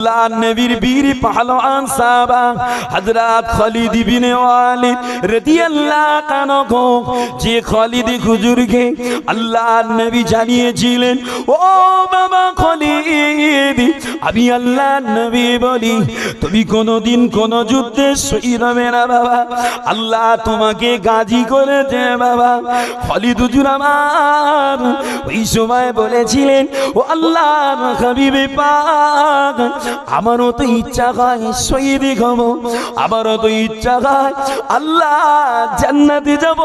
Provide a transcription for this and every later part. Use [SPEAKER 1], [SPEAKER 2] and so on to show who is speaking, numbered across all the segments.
[SPEAKER 1] अल्लाह नबीर बीर पहलवान साहबा हजरत खालिद इब्ने वालिद রাদিয়াল্লাহু আনহু যে খালিদ হুজুরকে আল্লাহ নবী জানিয়েছিলেন, ও বাবা খালিদ, আমি আল্লাহ নবী বলি তুমি কোনদিন কোন যুদ্ধে শহীদ হবে না বাবা, আল্লাহ তোমাকে গাজী করেছে বাবা। খালিদ হুজুর আমার ওই সময় বলেছিলেন, ও আল্লাহর হাবিবে পাক, আমারও তো ইচ্ছা হয় শহীদ হব, আমারও তো ইচ্ছা হয় আল্লাহ জান্নাতে যাব।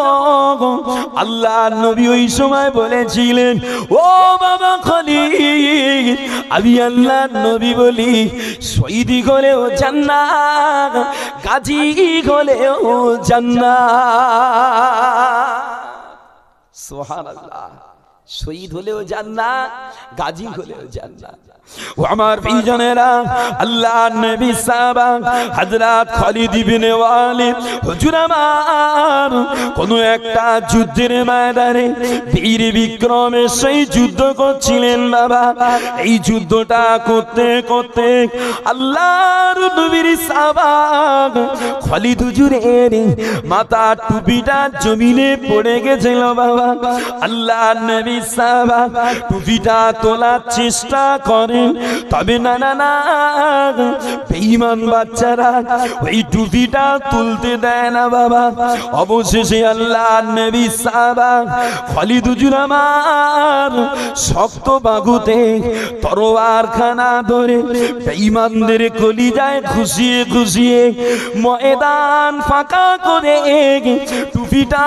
[SPEAKER 1] আল্লাহ নবী ওই সময় বলেছিলেন, ও বাবা খালিদ, আমি আল্লাহ নবী বলি শহীদ হলেও জান্নাত, গাজী হলেও জান্নাত। সুবহানাল্লাহ, শহীদ হলেও জান্নাত, গাজী হলেও জান্নাত। ও আমার প্রিয়জনেরা, আল্লাহ নবী সাহাবা হযরত খালিদ ইবনে ওয়ালিদ হুজুর আমার কোন একটা যুদ্ধের ময়দানে বীর বিক্রমে সেই যুদ্ধ করছিলেন বাবা। এই যুদ্ধটা করতে করতে আল্লাহর নবীর সাহাবা খালিদ হুজুরের মাথার টুপিটা জমিনে পড়ে গেছিল বাবা। আল্লাহ নবী সাহাবা টুপিটা তোলার চেষ্টা করে, তবে না না না, বেঈমান বাচ্চারা ওই টুপিটা তুলতে দেয় না বাবা। অবশেষে আল্লাহ নবী সাহাবা খালিদ হুজুর আমার শক্ত বাহুতে তরোয়ার খানা ধরে বেঈমানদের কলিজায় খুশিয়ে খুশিয়ে ময়দান ফাঁকা করে টুপিটা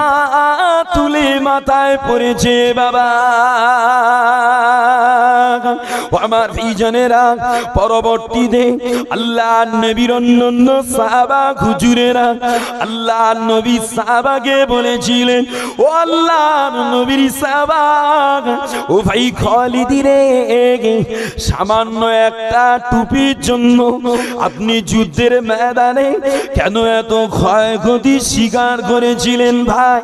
[SPEAKER 1] তুলে মাথায় পড়েছে বাবা। আমার প্রিয়জনেরা, পরবর্তীতে আল্লাহ নবীর অন্যান্য সাহাবা হুজুরেরা আল্লাহ নবী সাহাবাকে বলেছিলেন, ও আল্লাহর নবীর সাহাবা, ও ভাই খালিদ রে, সামান্য একটা টুপির জন্য আপনি যুদ্ধের ময়দানে কেন এত ক্ষয়ক্ষতি স্বীকার করেছিলেন ভাই,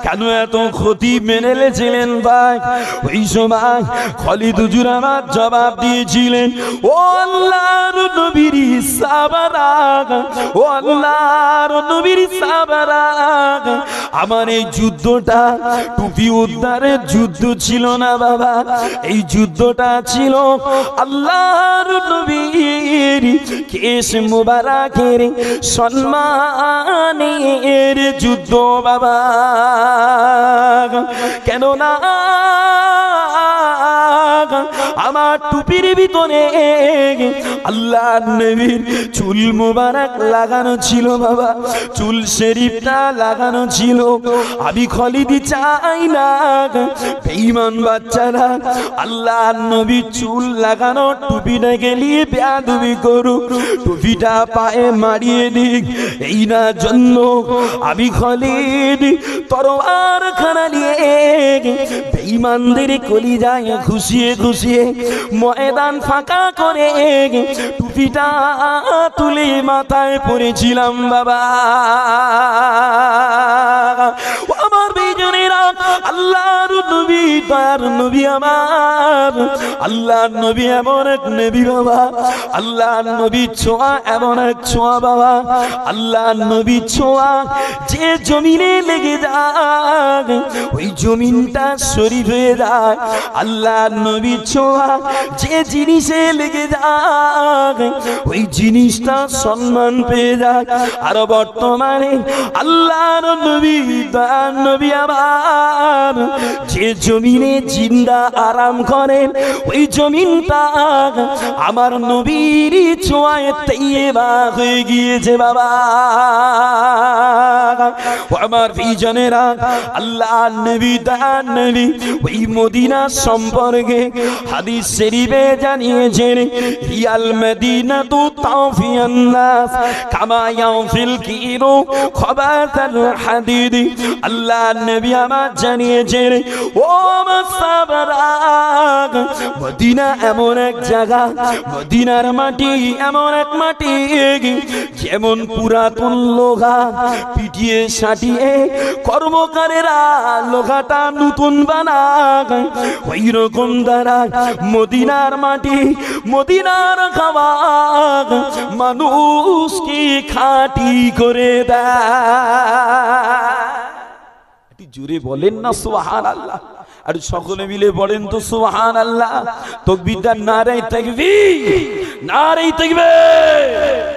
[SPEAKER 1] কেন এত ক্ষতি মেনে নিয়েছিলেন ভাই? ওই সময় খালিদ হুজুর আমার জবাব দিয়েছিলেন, ও আল্লাহর নবীর সাহাবারা, ও আল্লাহর নবীর সাহাবারা, আমার এই যুদ্ধটা টুপি উদ্ধারের যুদ্ধ ছিল না বাবা, এই যুদ্ধটা ছিল আল্লাহর নবীর কেশ মুবারকের সম্মানের যুদ্ধ বাবা। কেন না আমার টুপির ভিতরে আল্লাহ নবীর চুল মুবারক লাগানো ছিল বাবা, চুল শরীফটা লাগানো ছিল। আমি খালিদ চাই না বেঈমান বাচ্চারা আল্লাহ নবীর চুল লাগানো টুপিটাকে নিয়ে বেয়াদবি করুক, টুপিটা পায়ে মারিয়ে দিক। এই না জন্য আমি খালিদ তরোয়ার খানা নিয়ে বেঈমানদের কলিজায় খুশিয়ে খুশিয়ে ময়দান ফাঁকা করে টুপিটা তুলে মাথায় পড়েছিলাম বাবা। আমার বেজনেরা, আল্লাহর নবী তার নবী আমার, আল্লাহর নবী এমন এক নবী বাবা, আল্লাহর নবী ছোঁয়া এমন এক ছোঁয়া বাবা। আল্লাহর নবী ছোঁয়া যে জমিনে লেগে যায় ওই জমিনটা শরীফ হয়ে যায়। আল্লাহর নবী ছোঁয়া যে জিনিসে লেগে যায় ওই জিনিসটা সম্মান পেয়ে যায়। আর বর্তমানে আল্লাহর নবী তার নবী আবার যে জমিনে জিন্দা আরাম করেন ওই জমিনটা আমার নবীর ছোঁয়ায় তাইয়্যিবা হয়ে গিয়েছে বাবা। আমার প্রিয়জনেরা, আল্লাহ নবী তার নবী ওই মদিনা সম্পর্কে হাদিস শরীফে জানিয়েছেন, হিয়াল মদিনাতু তাওফিয়ান নাস কামা ইয়াফিল কিরু খাবাতাল হাদিদ। আল্লাহ নবী আমার জানিয়েছেন, ও আমার সাহাবারা, মদিনা এমন এক জায়গা, মদিনার মাটি এমন এক মাটি যেমন পুরাতন লোহা পিটিয়ে ভিজিয়ে সাটিয়ে কর্মকারেরা লোহাটা নতুন বানায়, ওই রকম দ্বারা মদিনার মাটি মদিনার খাবার মানুষকে খাঁটি করে দেয়। একটু জোরে বলেন না সুবহানাল্লাহ, আর সকলে মিলে বলেন তো সুবহানাল্লাহ। তাকবীর, নারে তাকবীর, নারে তাকবীর।